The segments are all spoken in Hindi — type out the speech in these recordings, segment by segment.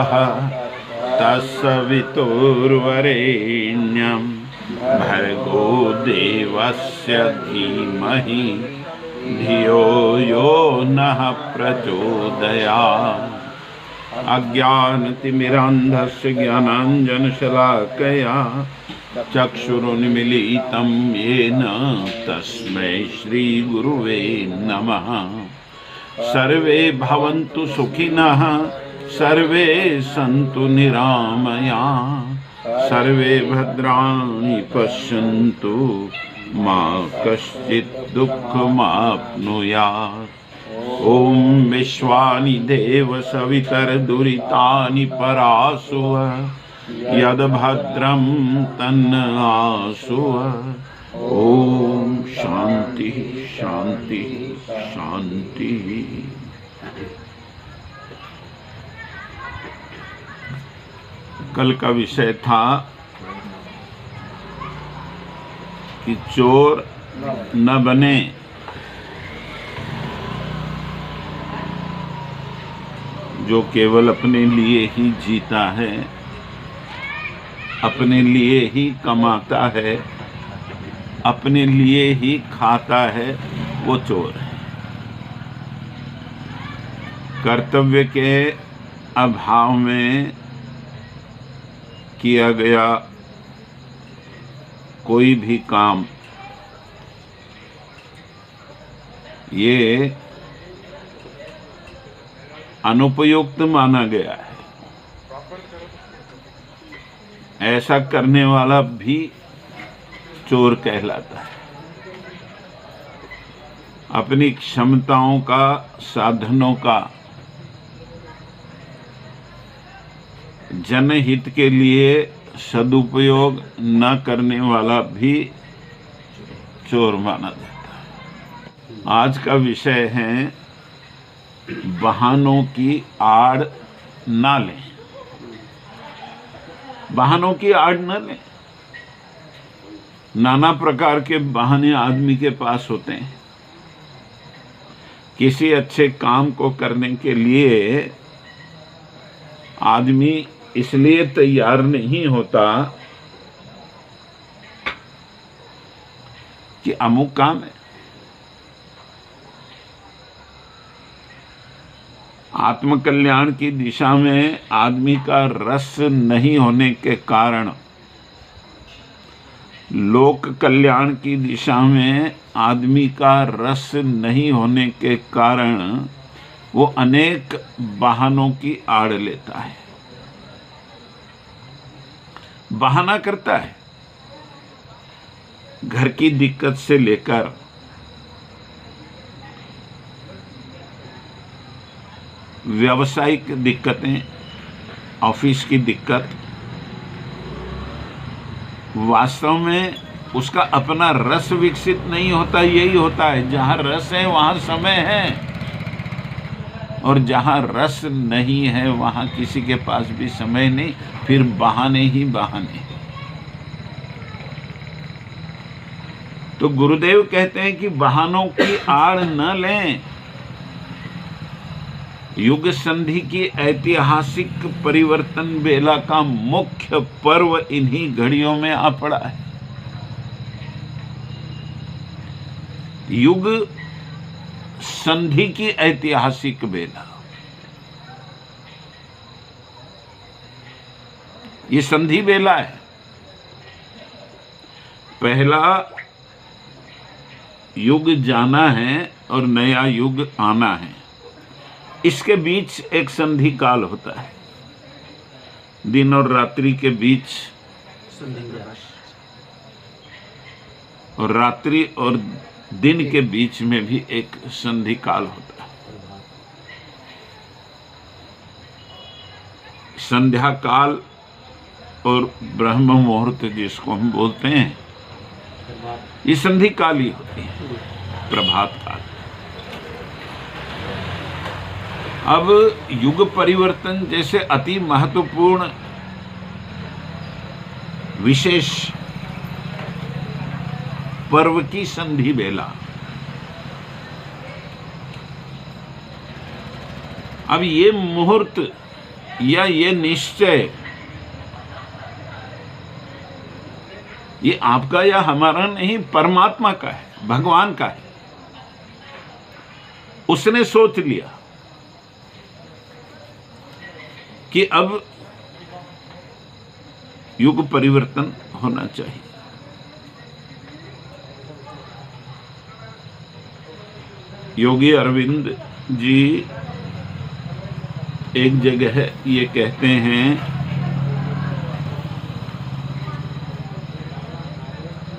भर्गः तत्सवितुर्वरेण्यं भर्गो देवस्य धीमहि धियो यो नः प्रचोदयात्। अज्ञानतिमिरान्धस्य ज्ञानाञ्जनशलाकया चक्षुरुन्मीलितं येन तस्मै श्रीगुरुवे नमः। सर्वे भवन्तु सुखिनः सर्वे सन्तु निरामयाः सर्वे भद्राणि पश्यन्तु मा कश्चित् दुःखमाप्नुयात्। ॐ विश्वानि देव सवितर्दुरितानि परासुव यद्भद्रं तन्नासुव। ॐ शांति शांति शांति। कल का विषय था कि चोर न बने, जो केवल अपने लिए ही जीता है, अपने लिए ही कमाता है, अपने लिए ही खाता है, वो चोर है। कर्तव्य के अभाव में किया गया कोई भी काम ये अनुपयुक्त माना गया है। ऐसा करने वाला भी चोर कहलाता है। अपनी क्षमताओं का, साधनों का जनहित के लिए सदुपयोग न करने वाला भी चोर माना जाता है। आज का विषय है बहानों की आड़ ना लें। बहानों की आड़ न लें। नाना प्रकार के बहाने आदमी के पास होते हैं। किसी अच्छे काम को करने के लिए आदमी इसलिए तैयार नहीं होता कि अमुक काम है। आत्मकल्याण की दिशा में आदमी का रस नहीं होने के कारण, लोक कल्याण की दिशा में आदमी का रस नहीं होने के कारण वो अनेक बहानों की आड़ लेता है, बहाना करता है। घर की दिक्कत से लेकर व्यावसायिक दिक्कतें, ऑफिस की दिक्कत, वास्तव में उसका अपना रस विकसित नहीं होता। यही होता है, जहां रस है वहां समय है, और जहां रस नहीं है वहां किसी के पास भी समय नहीं, फिर बहाने ही बहाने। तो गुरुदेव कहते हैं कि बहानों की आड़ न लें। युग संधि की ऐतिहासिक परिवर्तन बेला का मुख्य पर्व इन्हीं घड़ियों में आ पड़ा है। युग संधि की ऐतिहासिक बेला, ये संधि बेला है। पहला युग जाना है और नया युग आना है। इसके बीच एक संधि काल होता है। दिन और रात्रि के बीच, और रात्रि और दिन के बीच में भी एक संधि काल होता है। संध्या काल और ब्रह्म मुहूर्त जिसको हम बोलते हैं, ये संधि काल ही होती है, प्रभात काल। अब युग परिवर्तन जैसे अति महत्वपूर्ण विशेष पर्व की संधि बेला, अब ये मुहूर्त, या ये निश्चय, ये आपका या हमारा नहीं, परमात्मा का है, भगवान का है। उसने सोच लिया कि अब युग परिवर्तन होना चाहिए। योगी अरविंद जी एक जगह ये कहते हैं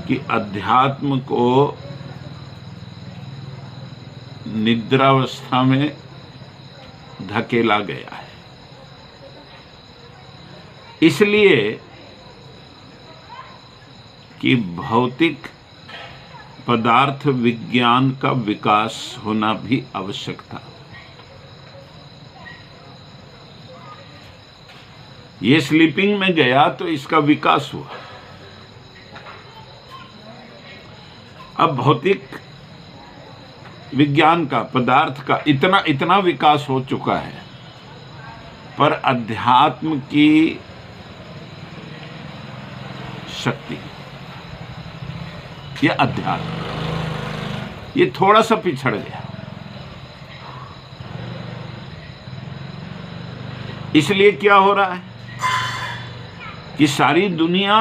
कि अध्यात्म को निद्रावस्था में धकेला गया है, इसलिए कि भौतिक पदार्थ विज्ञान का विकास होना भी आवश्यक था। ये स्लीपिंग में गया तो इसका विकास हुआ। अब भौतिक विज्ञान का, पदार्थ का इतना विकास हो चुका है, पर अध्यात्म की शक्ति, यह अध्यात्म, ये थोड़ा सा पिछड़ गया। इसलिए क्या हो रहा है कि सारी दुनिया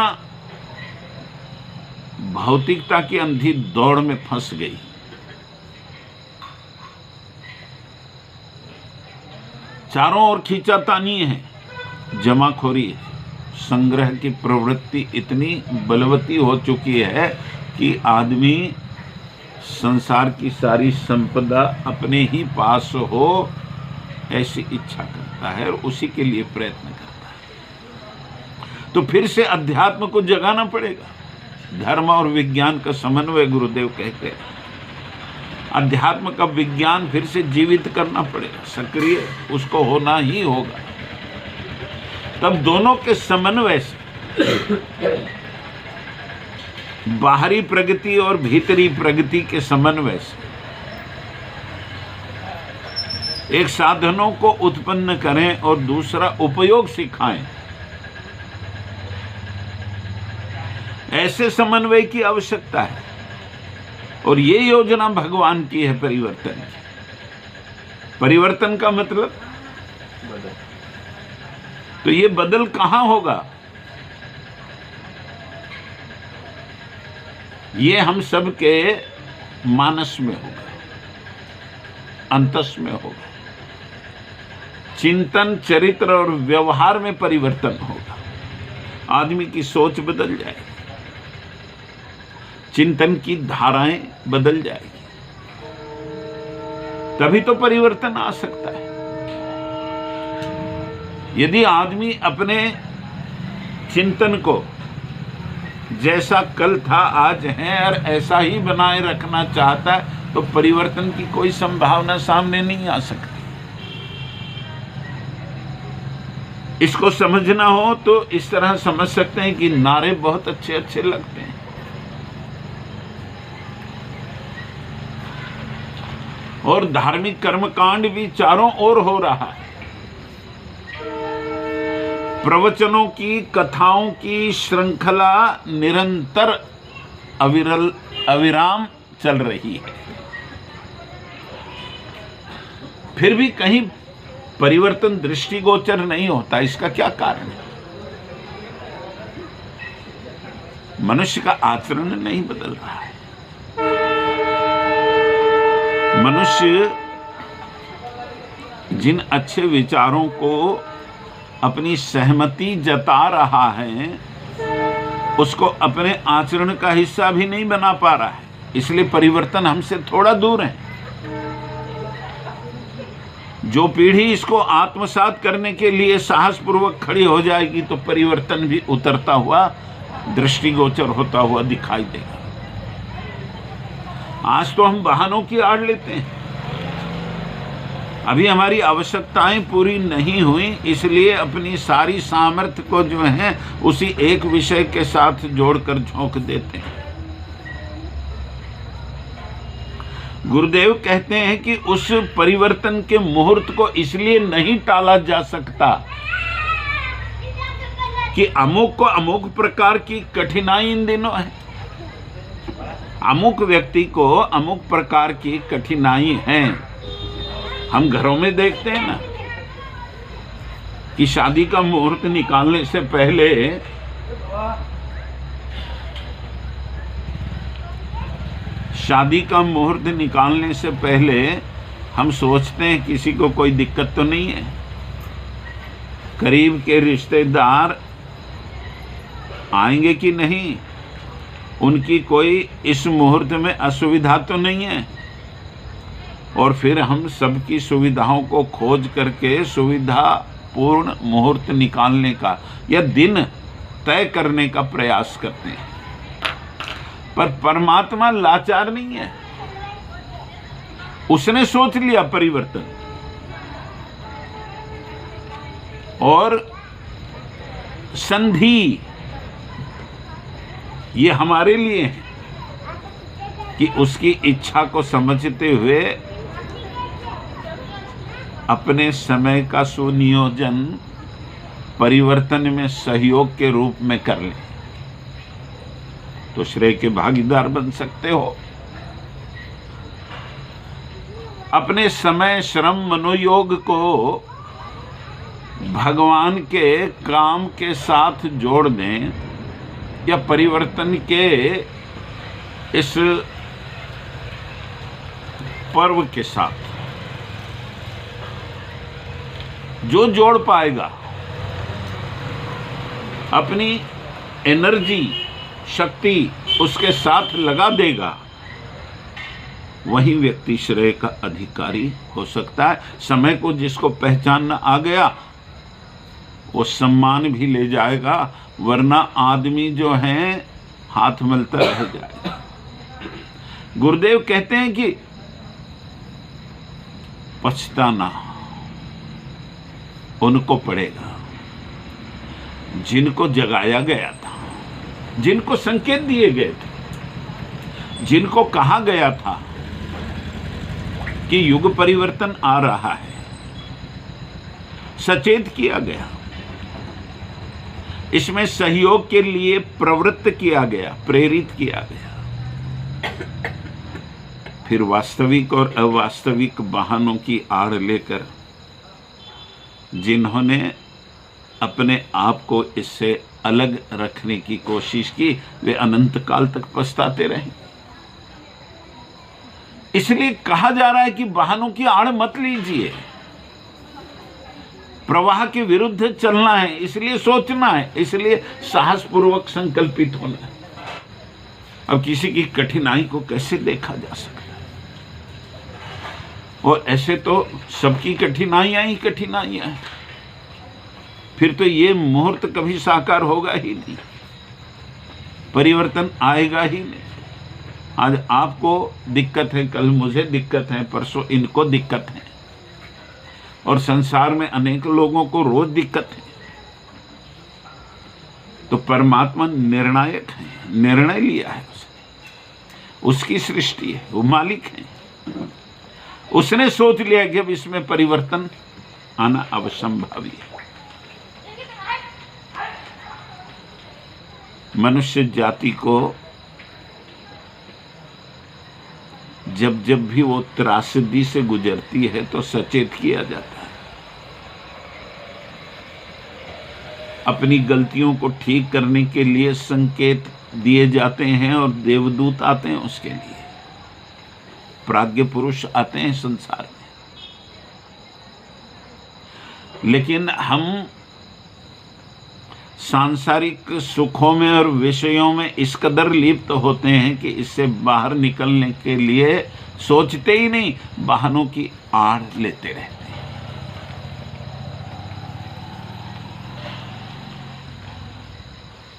भौतिकता की अंधी दौड़ में फंस गई। चारों ओर खींचातानी है, जमाखोरी है, संग्रह की प्रवृत्ति इतनी बलवती हो चुकी है कि आदमी संसार की सारी संपदा अपने ही पास हो ऐसी इच्छा करता है और उसी के लिए प्रयत्न करता है। तो फिर से अध्यात्म को जगाना पड़ेगा। धर्म और विज्ञान का समन्वय गुरुदेव कहते हैं। अध्यात्म का विज्ञान फिर से जीवित करना पड़ेगा, सक्रिय उसको होना ही होगा। तब दोनों के समन्वय से, बाहरी प्रगति और भीतरी प्रगति के समन्वय से एक साधनों को उत्पन्न करें और दूसरा उपयोग सिखाएं। ऐसे समन्वय की आवश्यकता है और ये योजना भगवान की है परिवर्तन की। परिवर्तन का मतलब तो ये बदल कहां होगा? ये हम सब के मानस में होगा, अंतस में होगा। चिंतन, चरित्र और व्यवहार में परिवर्तन होगा। आदमी की सोच बदल जाएगी, चिंतन की धाराएं बदल जाएगी, तभी तो परिवर्तन आ सकता है। यदि आदमी अपने चिंतन को जैसा कल था आज है और ऐसा ही बनाए रखना चाहता है तो परिवर्तन की कोई संभावना सामने नहीं आ सकती। इसको समझना हो तो इस तरह समझ सकते हैं कि नारे बहुत अच्छे अच्छे लगते हैं और धार्मिक कर्मकांड भी चारों ओर हो रहा है। प्रवचनों की, कथाओं की श्रृंखला निरंतर अविराम चल रही है, फिर भी कहीं परिवर्तन दृष्टिगोचर नहीं होता। इसका क्या कारण है? मनुष्य का आचरण नहीं बदल रहा है। मनुष्य जिन अच्छे विचारों को अपनी सहमति जता रहा है उसको अपने आचरण का हिस्सा भी नहीं बना पा रहा है, इसलिए परिवर्तन हमसे थोड़ा दूर है। जो पीढ़ी इसको आत्मसात करने के लिए साहसपूर्वक खड़ी हो जाएगी तो परिवर्तन भी उतरता हुआ, दृष्टिगोचर होता हुआ दिखाई देगा। आज तो हम बहानों की आड़ लेते हैं, अभी हमारी आवश्यकताएं पूरी नहीं हुई, इसलिए अपनी सारी सामर्थ्य को जो है उसी एक विषय के साथ जोड़कर झोंक देते हैं। गुरुदेव कहते हैं कि उस परिवर्तन के मुहूर्त को इसलिए नहीं टाला जा सकता कि अमुक को अमुक प्रकार की कठिनाई इन दिनों है, अमुक व्यक्ति को अमुक प्रकार की कठिनाई है। हम घरों में देखते हैं ना कि शादी का मुहूर्त निकालने से पहले हम सोचते हैं किसी को कोई दिक्कत तो नहीं है, करीब के रिश्तेदार आएंगे कि नहीं, उनकी कोई इस मुहूर्त में असुविधा तो नहीं है। और फिर हम सबकी सुविधाओं को खोज करके सुविधा पूर्ण मुहूर्त निकालने का या दिन तय करने का प्रयास करते हैं। पर परमात्मा लाचार नहीं है, उसने सोच लिया परिवर्तन, और संधि ये हमारे लिए है कि उसकी इच्छा को समझते हुए अपने समय का सुनियोजन परिवर्तन में सहयोग के रूप में कर ले तो श्रेय के भागीदार बन सकते हो। अपने समय, श्रम, मनोयोग को भगवान के काम के साथ जोड़ दें या परिवर्तन के इस पर्व के साथ जो जोड़ पाएगा, अपनी एनर्जी, शक्ति उसके साथ लगा देगा, वही व्यक्ति श्रेय का अधिकारी हो सकता है। समय को जिसको पहचानना आ गया वो सम्मान भी ले जाएगा, वरना आदमी जो है हाथ मलता रह जाएगा। गुरुदेव कहते हैं कि पछताना उनको पड़ेगा जिनको जगाया गया था, जिनको संकेत दिए गए थे, जिनको कहा गया था कि युग परिवर्तन आ रहा है, सचेत किया गया, इसमें सहयोग के लिए प्रवृत्त किया गया, प्रेरित किया गया। फिर वास्तविक और अवास्तविक बहानों की आड़ लेकर जिन्होंने अपने आप को इससे अलग रखने की कोशिश की, वे अनंत काल तक पछताते रहे। इसलिए कहा जा रहा है कि बहानों की आड़ मत लीजिए, प्रवाह के विरुद्ध चलना है, इसलिए सोचना है, इसलिए साहसपूर्वक संकल्पित होना है। अब किसी की कठिनाई को कैसे देखा जा सकता है? और ऐसे तो सबकी कठिनाइयां ही कठिनाइयां हैं, फिर तो ये मुहूर्त कभी साकार होगा ही नहीं, परिवर्तन आएगा ही नहीं। आज आपको दिक्कत है, कल मुझे दिक्कत है, परसों इनको दिक्कत है, और संसार में अनेक लोगों को रोज दिक्कत है। तो परमात्मा निर्णायक है, निर्णय लिया है उसने, उसकी सृष्टि है, वो मालिक है। उसने सोच लिया कि अब इसमें परिवर्तन आना अवसंभावी है। मनुष्य जाति को जब जब भी वो त्रासदी से गुजरती है तो सचेत किया जाता है, अपनी गलतियों को ठीक करने के लिए संकेत दिए जाते हैं और देवदूत आते हैं उसके लिए, प्राज्ञ पुरुष आते हैं संसार में। लेकिन हम सांसारिक सुखों में और विषयों में इस कदर लिप्त होते हैं कि इससे बाहर निकलने के लिए सोचते ही नहीं, बहानों की आड़ लेते रहते हैं।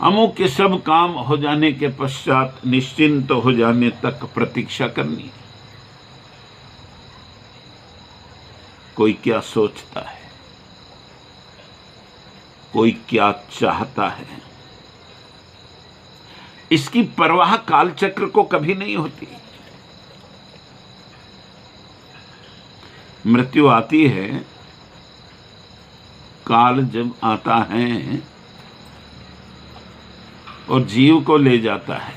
अमुक के सब काम हो जाने के पश्चात निश्चिंत हो जाने तक प्रतीक्षा करनी। कोई क्या सोचता है, कोई क्या चाहता है, इसकी परवाह कालचक्र को कभी नहीं होती। मृत्यु आती है, काल जब आता है और जीव को ले जाता है,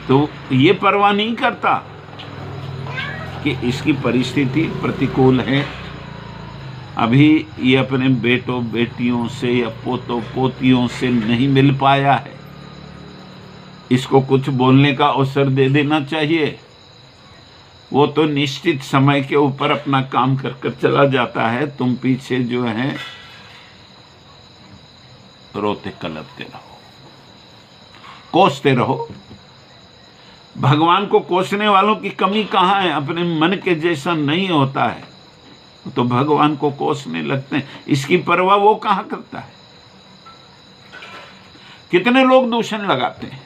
तो ये परवाह नहीं करता कि इसकी परिस्थिति प्रतिकूल है, अभी ये अपने बेटों बेटियों से या पोतों पोतियों से नहीं मिल पाया है, इसको कुछ बोलने का अवसर दे देना चाहिए। वो तो निश्चित समय के ऊपर अपना काम कर कर चला जाता है, तुम पीछे जो है रोते कलपते रहो, कोसते रहो। भगवान को कोसने वालों की कमी कहाँ है? अपने मन के जैसा नहीं होता है तो भगवान को कोसने लगते हैं, इसकी परवाह वो कहाँ करता है? कितने लोग दूषण लगाते हैं,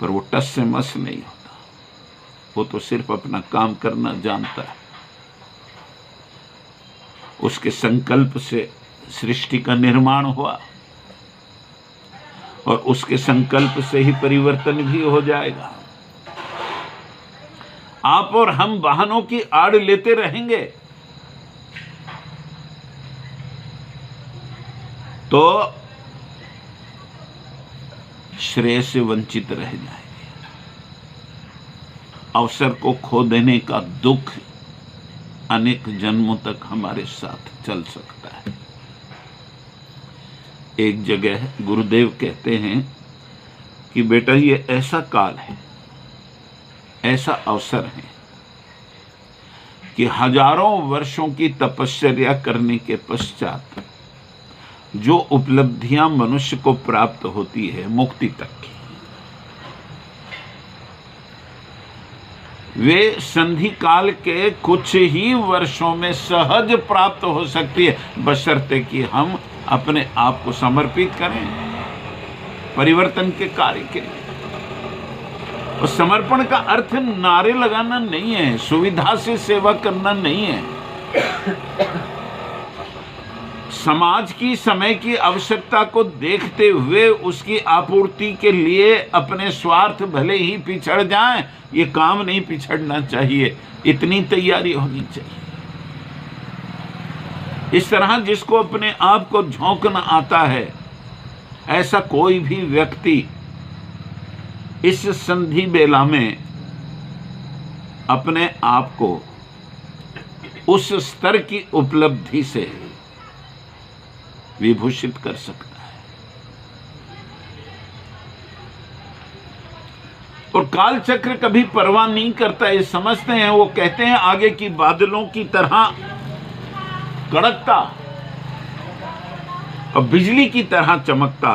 पर वो टस से मस नहीं होता, वो तो सिर्फ अपना काम करना जानता है। उसके संकल्प से सृष्टि का निर्माण हुआ और उसके संकल्प से ही परिवर्तन भी हो जाएगा। आप और हम वाहनों की आड़ लेते रहेंगे तो श्रेय से वंचित रह जाएंगे। अवसर को खो देने का दुख अनेक जन्मों तक हमारे साथ चल सकता है। एक जगह गुरुदेव कहते हैं कि बेटा ये ऐसा काल है, ऐसा अवसर है कि हजारों वर्षों की तपश्चर्या करने के पश्चात जो उपलब्धियां मनुष्य को प्राप्त होती है मुक्ति तक की, वे संधि काल के कुछ ही वर्षों में सहज प्राप्त हो सकती है, बशर्ते कि हम अपने आप को समर्पित करें परिवर्तन के कार्य के लिए। और समर्पण का अर्थ नारे लगाना नहीं है, सुविधा से सेवा करना नहीं है। समाज की समय की आवश्यकता को देखते हुए उसकी आपूर्ति के लिए अपने स्वार्थ भले ही पिछड़ जाएं, ये काम नहीं पिछड़ना चाहिए, इतनी तैयारी होनी चाहिए। इस तरह जिसको अपने आप को झोंकना आता है, ऐसा कोई भी व्यक्ति इस संधि बेला में अपने आप को उस स्तर की उपलब्धि से विभूषित कर सकता है। और काल चक्र कभी परवाह नहीं करता, ये समझते हैं, वो कहते हैं आगे की बादलों की तरह कड़कता और बिजली की तरह चमकता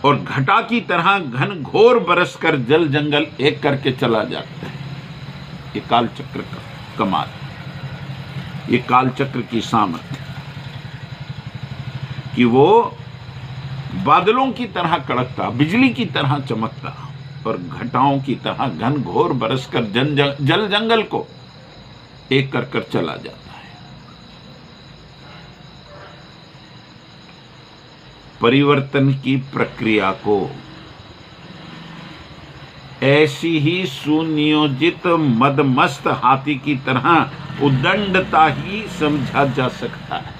और घटा की तरह घन घोर बरसकर जल जंगल एक करके चला जाता है। ये काल चक्र का कमाल, ये काल चक्र की सामर्थ्य कि वो बादलों की तरह कड़कता, बिजली की तरह चमकता और घटाओं की तरह घन घोर बरसकर जल जंगल को एक कर कर चला जाता है। परिवर्तन की प्रक्रिया को ऐसी ही सुनियोजित मदमस्त हाथी की तरह उद्दंडता ही समझा जा सकता है।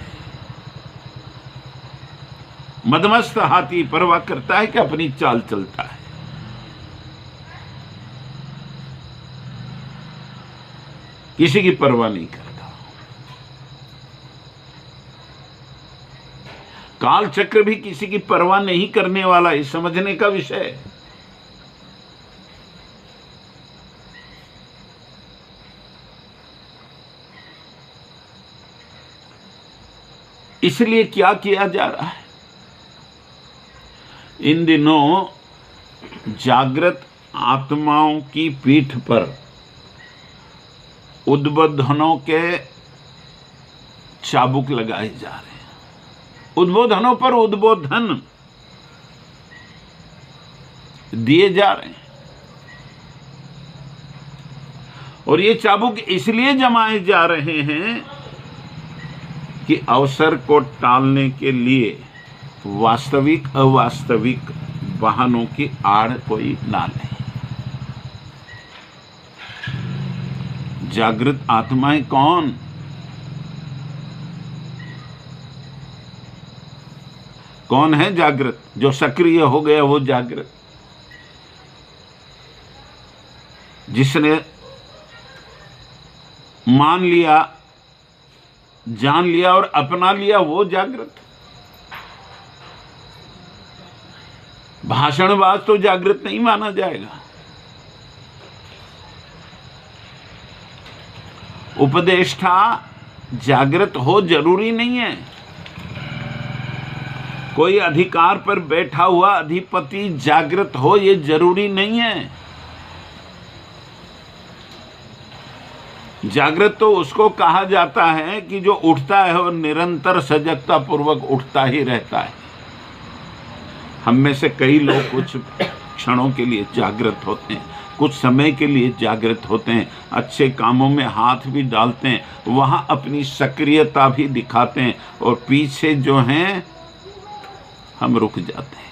मदमस्त हाथी परवाह करता है कि अपनी चाल चलता है, किसी की परवाह नहीं करता। काल चक्र भी किसी की परवाह नहीं करने वाला, इस समझने का विषय है। इसलिए क्या किया जा रहा है इन दिनों? जागृत आत्माओं की पीठ पर उद्बोधनों के चाबुक लगाए जा रहे हैं। उद्बोधनों पर उद्बोधन दिए जा रहे हैं और ये चाबुक इसलिए जमाए जा रहे हैं कि अवसर को टालने के लिए वास्तविक अवास्तविक वाहनों की आड़ कोई ना ले। जागृत आत्माएं कौन? कौन है जागृत? जो सक्रिय हो गया वो जागृत। जिसने मान लिया, जान लिया और अपना लिया वो जागृत। भाषणबाज तो जागृत नहीं माना जाएगा। उपदेष्टा जागृत हो जरूरी नहीं है। कोई अधिकार पर बैठा हुआ अधिपति जागृत हो ये जरूरी नहीं है। जागृत तो उसको कहा जाता है कि जो उठता है और निरंतर सजगता पूर्वक उठता ही रहता है। हम में से कई लोग कुछ क्षणों के लिए जागृत होते हैं, कुछ समय के लिए जागृत होते हैं, अच्छे कामों में हाथ भी डालते हैं, वहां अपनी सक्रियता भी दिखाते हैं, और पीछे जो हैं हम रुक जाते हैं,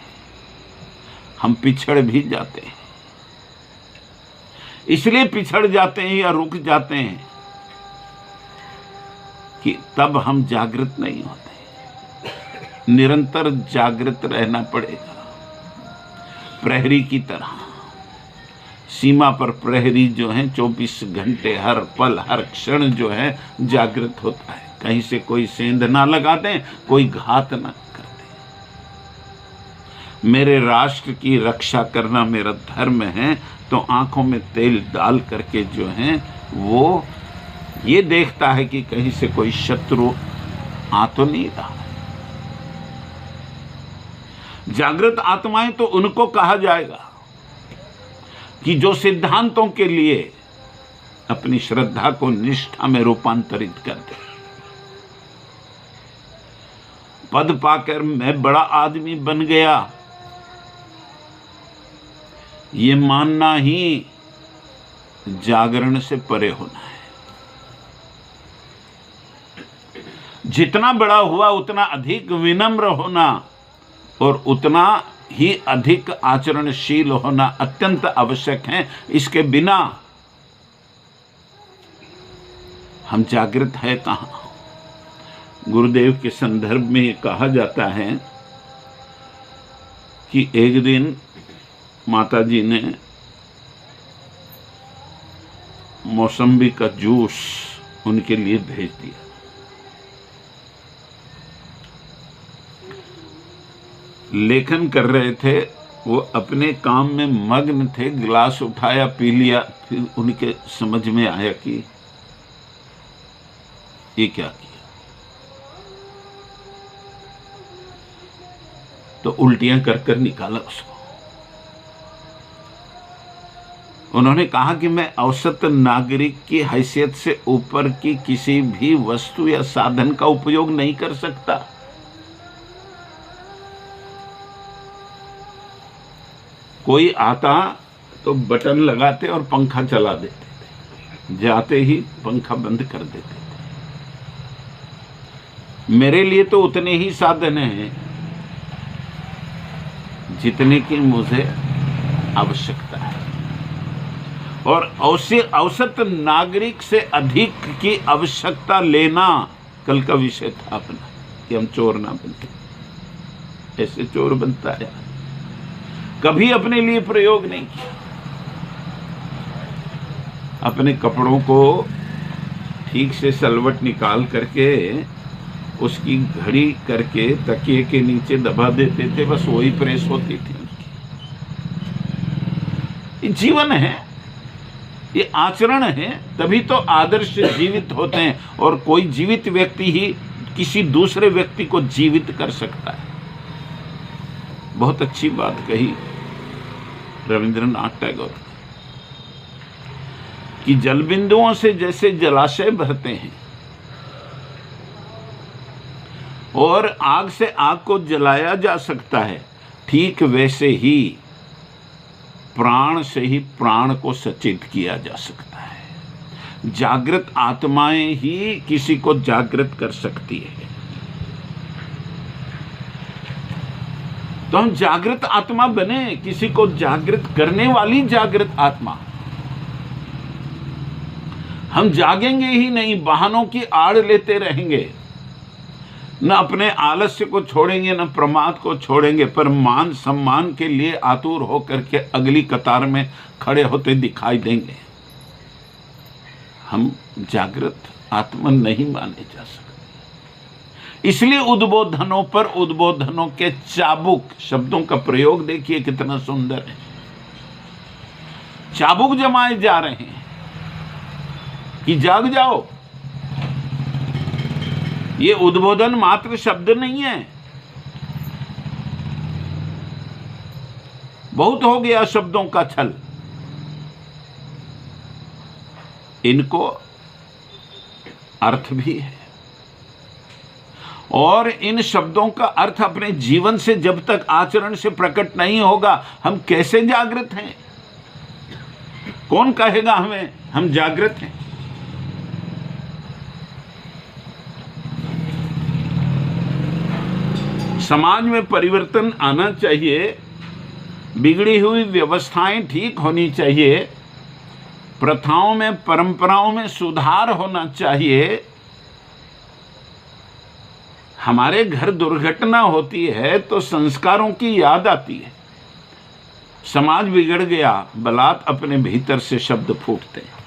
हम पिछड़ भी जाते हैं। इसलिए पिछड़ जाते हैं या रुक जाते हैं कि तब हम जागृत नहीं होते। निरंतर जागृत रहना पड़ेगा, प्रहरी की तरह। सीमा पर प्रहरी जो है 24 घंटे हर पल हर क्षण जो है जागृत होता है। कहीं से कोई सेंध ना लगा दें, कोई घात ना कर दे। मेरे राष्ट्र की रक्षा करना मेरा धर्म है, तो आंखों में तेल डाल करके जो है वो ये देखता है कि कहीं से कोई शत्रु आ तो नहीं रहा। जागृत आत्माएं तो उनको कहा जाएगा कि जो सिद्धांतों के लिए अपनी श्रद्धा को निष्ठा में रूपांतरित करते। पद पाकर मैं बड़ा आदमी बन गया, ये मानना ही जागरण से परे होना है। जितना बड़ा हुआ उतना अधिक विनम्र होना और उतना ही अधिक आचरणशील होना अत्यंत आवश्यक है। इसके बिना हम जागृत है कहां? गुरुदेव के संदर्भ में ये कहा जाता है कि एक दिन माता जी ने मौसम्बी का जूस उनके लिए भेज दिया। लेखन कर रहे थे, वो अपने काम में मग्न थे, गिलास उठाया, पी लिया, फिर उनके समझ में आया कि ये क्या किया। तो उल्टियां कर कर निकाला उसको। उन्होंने कहा कि मैं औसत नागरिक की हैसियत से ऊपर की किसी भी वस्तु या साधन का उपयोग नहीं कर सकता। कोई आता तो बटन लगाते और पंखा चला देते थे, जाते ही पंखा बंद कर देते थे। मेरे लिए तो उतने ही साधन हैं जितने की मुझे आवश्यकता है, और औसत नागरिक से अधिक की आवश्यकता लेना कल का विषय था अपना, कि हम चोर ना बनते। ऐसे चोर बनता है, कभी अपने लिए प्रयोग नहीं किया। अपने कपड़ों को ठीक से सलवट निकाल करके उसकी घड़ी करके तकिए के नीचे दबा देते थे, बस वही प्रेस होती थी उनकी। ये जीवन है, ये आचरण है, तभी तो आदर्श जीवित होते हैं। और कोई जीवित व्यक्ति ही किसी दूसरे व्यक्ति को जीवित कर सकता है। बहुत अच्छी बात कही रविंद्रनाथ टैगोर कि जल बिंदुओं से जैसे जलाशय भरते हैं और आग से आग को जलाया जा सकता है, ठीक वैसे ही प्राण से ही प्राण को सचेत किया जा सकता है। जागृत आत्माएं ही किसी को जागृत कर सकती है। तो हम जागृत आत्मा बने, किसी को जागृत करने वाली जागृत आत्मा। हम जागेंगे ही नहीं, बहानों की आड़ लेते रहेंगे। न अपने आलस्य को छोड़ेंगे, न प्रमाद को छोड़ेंगे, पर मान सम्मान के लिए आतुर होकर के अगली कतार में खड़े होते दिखाई देंगे। हम जागृत आत्मा नहीं माने जा सकते। इसलिए उद्बोधनों पर उद्बोधनों के चाबुक शब्दों का प्रयोग देखिए कितना सुंदर है। चाबुक जमाए जा रहे हैं कि जाग जाओ। ये उद्बोधन मात्र शब्द नहीं है। बहुत हो गया शब्दों का छल। इनको अर्थ भी है, और इन शब्दों का अर्थ अपने जीवन से जब तक आचरण से प्रकट नहीं होगा, हम कैसे जागृत हैं? कौन कहेगा हमें हम जागृत हैं? समाज में परिवर्तन आना चाहिए, बिगड़ी हुई व्यवस्थाएं ठीक होनी चाहिए, प्रथाओं में परंपराओं में सुधार होना चाहिए। हमारे घर दुर्घटना होती है तो संस्कारों की याद आती है। समाज बिगड़ गया, बलात् अपने भीतर से शब्द फूटते हैं।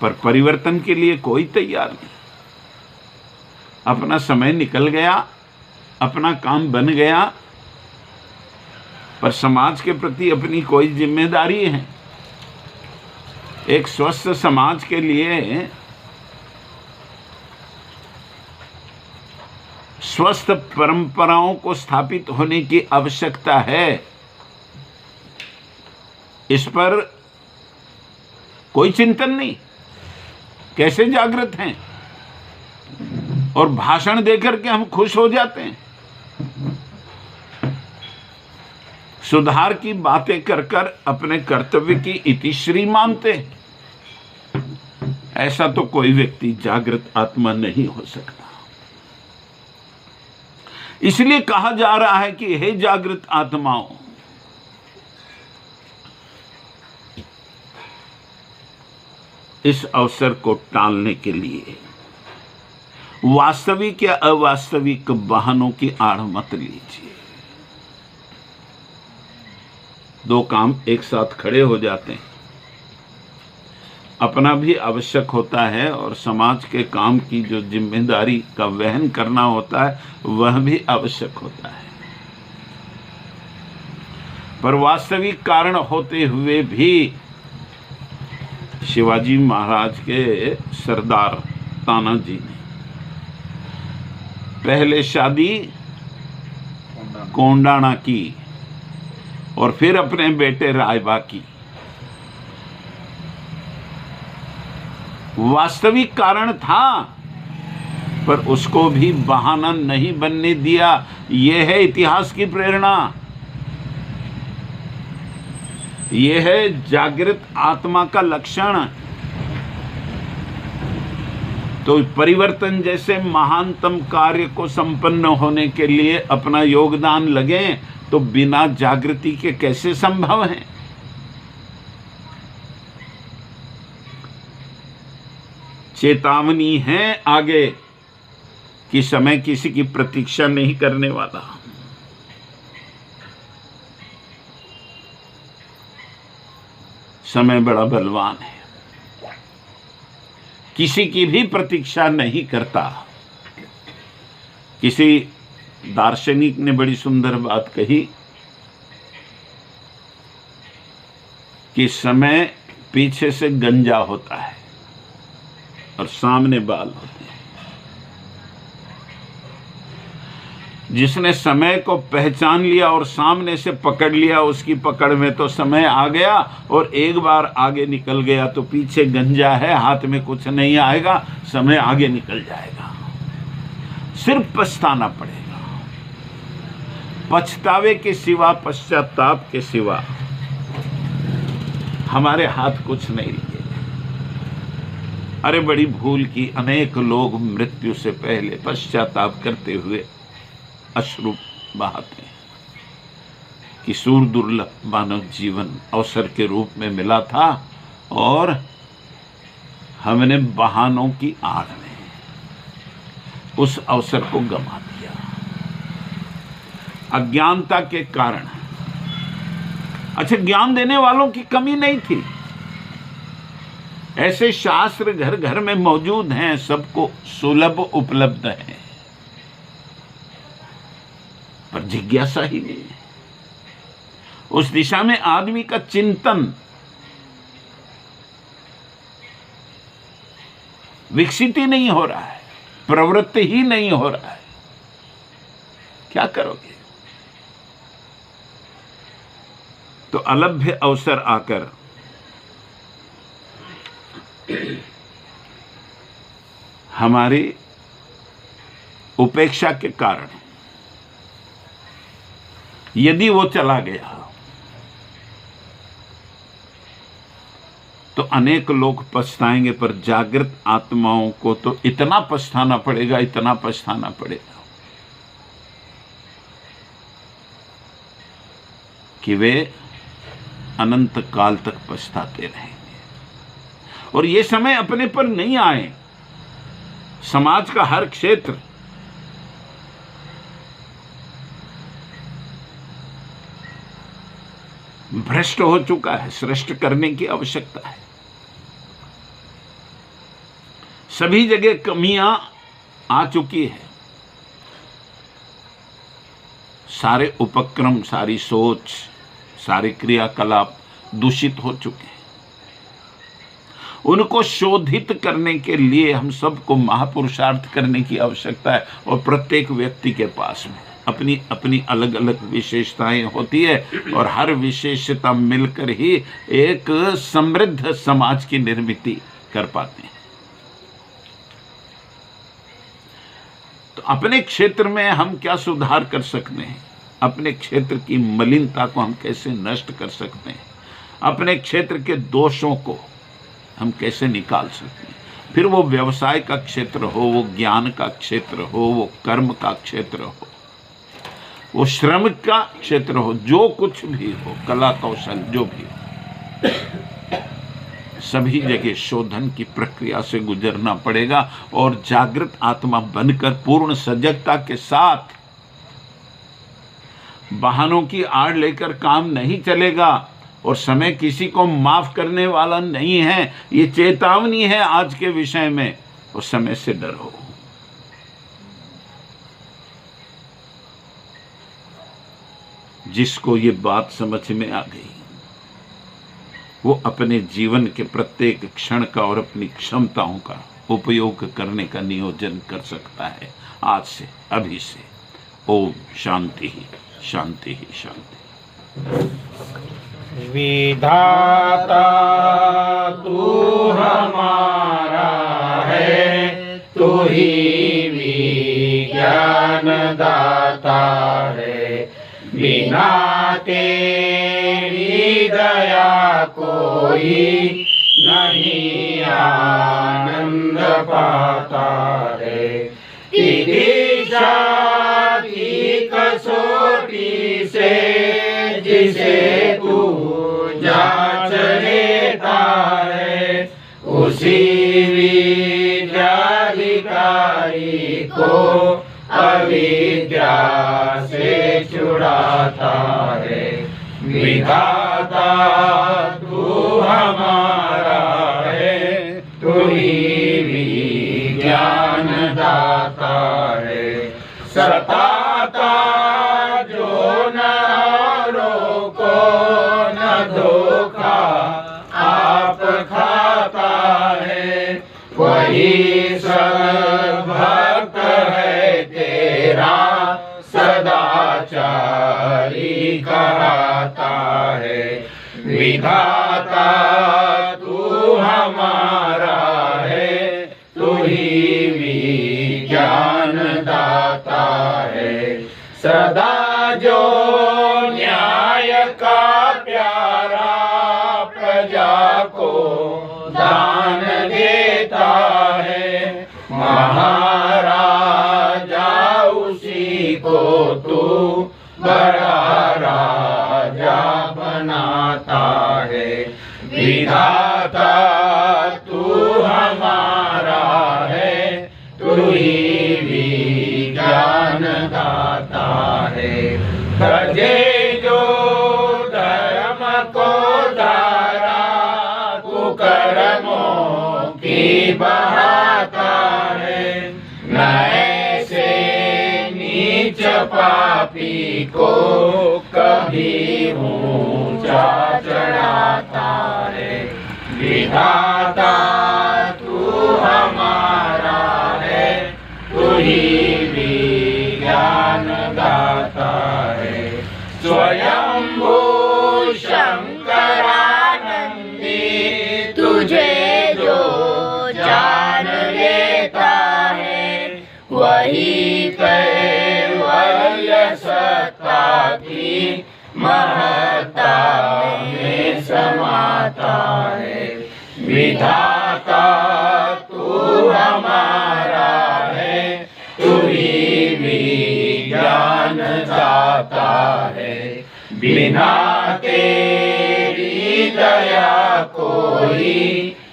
पर परिवर्तन के लिए कोई तैयार नहीं। अपना समय निकल गया, अपना काम बन गया, पर समाज के प्रति अपनी कोई जिम्मेदारी है। एक स्वस्थ समाज के लिए स्वस्थ परंपराओं को स्थापित होने की आवश्यकता है। इस पर कोई चिंतन नहीं। कैसे जागृत हैं? और भाषण देकर के हम खुश हो जाते हैं। सुधार की बातें कर कर अपने कर्तव्य की इतिश्री मानते हैं। ऐसा तो कोई व्यक्ति जागृत आत्मा नहीं हो सकता। इसलिए कहा जा रहा है कि हे जागृत आत्माओं, इस अवसर को टालने के लिए वास्तविक या अवास्तविक बहानों की आड़ मत लीजिए। दो काम एक साथ खड़े हो जाते हैं। अपना भी आवश्यक होता है और समाज के काम की जो जिम्मेदारी का वहन करना होता है वह भी आवश्यक होता है। पर वास्तविक कारण होते हुए भी शिवाजी महाराज के सरदार तानाजी ने पहले शादी कोंडाना की और फिर अपने बेटे रायबा की। वास्तविक कारण था, पर उसको भी बहाना नहीं बनने दिया। यह है इतिहास की प्रेरणा। यह है जागृत आत्मा का लक्षण। तो परिवर्तन जैसे महानतम कार्य को संपन्न होने के लिए अपना योगदान लगे तो बिना जागृति के कैसे संभव है? चेतावनी है आगे कि समय किसी की प्रतीक्षा नहीं करने वाला। समय बड़ा बलवान है, किसी की भी प्रतीक्षा नहीं करता। किसी दार्शनिक ने बड़ी सुंदर बात कही कि समय पीछे से गंजा होता है और सामने बाल होते हैं। जिसने समय को पहचान लिया और सामने से पकड़ लिया, उसकी पकड़ में तो समय आ गया और एक बार आगे निकल गया तो पीछे गंजा है, हाथ में कुछ नहीं आएगा, समय आगे निकल जाएगा। सिर्फ पछताना पड़ेगा। पछतावे के सिवा, पश्चाताप के सिवा हमारे हाथ कुछ नहीं लिए। अरे बड़ी भूल की। अनेक लोग मृत्यु से पहले पश्चाताप करते हुए अश्रु बहाते हैं कि सूर दुर्लभ मानव जीवन अवसर के रूप में मिला था और हमने बहानों की आड़ में उस अवसर को गंवा दिया, अज्ञानता के कारण। अच्छा, ज्ञान देने वालों की कमी नहीं थी, ऐसे शास्त्र घर घर में मौजूद हैं, सबको सुलभ उपलब्ध हैं, पर जिज्ञासा ही नहीं है। उस दिशा में आदमी का चिंतन विकसित ही नहीं हो रहा है, प्रवृत्त ही नहीं हो रहा है। क्या करोगे? तो अलभ्य अवसर आकर हमारी उपेक्षा के कारण यदि वो चला गया तो अनेक लोग पछताएंगे, पर जागृत आत्माओं को तो इतना पछताना पड़ेगा, इतना पछताना पड़ेगा कि वे अनंत काल तक पछताते रहेंगे। और ये समय अपने पर नहीं आए। समाज का हर क्षेत्र भ्रष्ट हो चुका है, सृष्ट करने की आवश्यकता है। सभी जगह कमियां आ चुकी है, सारे उपक्रम, सारी सोच, सारे क्रियाकलाप दूषित हो चुके हैं। उनको शोधित करने के लिए हम सबको महापुरुषार्थ करने की आवश्यकता है। और प्रत्येक व्यक्ति के पास में अपनी अपनी अलग अलग विशेषताएं होती है, और हर विशेषता मिलकर ही एक समृद्ध समाज की निर्मित कर पाते हैं। तो अपने क्षेत्र में हम क्या सुधार कर सकते हैं, अपने क्षेत्र की मलिनता को हम कैसे नष्ट कर सकते हैं, अपने क्षेत्र के दोषों को हम कैसे निकाल सकते हैं। फिर वो व्यवसाय का क्षेत्र हो, वो ज्ञान का क्षेत्र हो, वो कर्म का क्षेत्र हो, वो श्रम का क्षेत्र हो, जो कुछ भी हो, कला कौशल जो भी हो, सभी जगह शोधन की प्रक्रिया से गुजरना पड़ेगा। और जागृत आत्मा बनकर पूर्ण सजगता के साथ बहानों की आड़ लेकर काम नहीं चलेगा। और समय किसी को माफ करने वाला नहीं है, ये चेतावनी है आज के विषय में। और समय से डरो। जिसको ये बात समझ में आ गई वो अपने जीवन के प्रत्येक क्षण का और अपनी क्षमताओं का उपयोग करने का नियोजन कर सकता है आज से, अभी से। ओम शांति ही शांति ही शांति। विधाता तू हमारा है, तू ही विज्ञान दाता है। बिना तेरी दया कोई नहीं आनंद पाता है। तितिक्षा की कसौटी से जिसे तू जांच लेता है, उसी विद्याधिकारी को अविद्या से छुड़ाता है। विधाता तू हमारा है, तू ही विज्ञान दाता है। सताता जो नरों को न धोखा आप खाता है, वही सद्भक्त है तेरा सदाचारी कहता है। विधाता तू हमारा है, तू ही विज्ञान दाता है। सदा जो न्याय का प्यारा प्रजा को दान देता है, महाराजा उसी को तू बड़ा राजा बनाता है। विधाता तू हम तुझे जो धर्म को धारा कुकर्मों की बहाता है, न ऐसे नीच पापी को कभी ऊंचा चढ़ाता है। विधाता तू हमारा है, तू ही विज्ञान दाता है। स्वयंभू शंकरानंदी तुझे जो जान लेता है, वही कैवल्य सत्ता की महत्ता में समाता है। विधाता तू हमारा है, तू ही विज्ञान दाता है। बिना तेरी दया कोई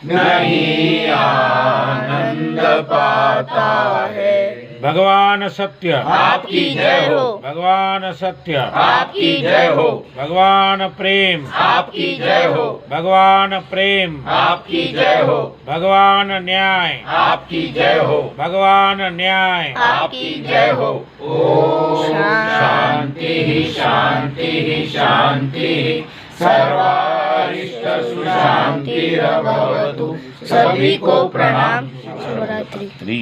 नहीं आनंद पाता है। भगवान सत्य, आपकी जय हो। भगवान सत्य, आपकी जय हो। भगवान प्रेम, आपकी जय हो। भगवान प्रेम, आपकी जय हो। भगवान न्याय, आपकी जय हो। भगवान न्याय, आपकी जय हो। ओम शांति शांति शांति। सर्वारिष्ट सुशांतिर्भवतु। सभी को प्रणाम। श्री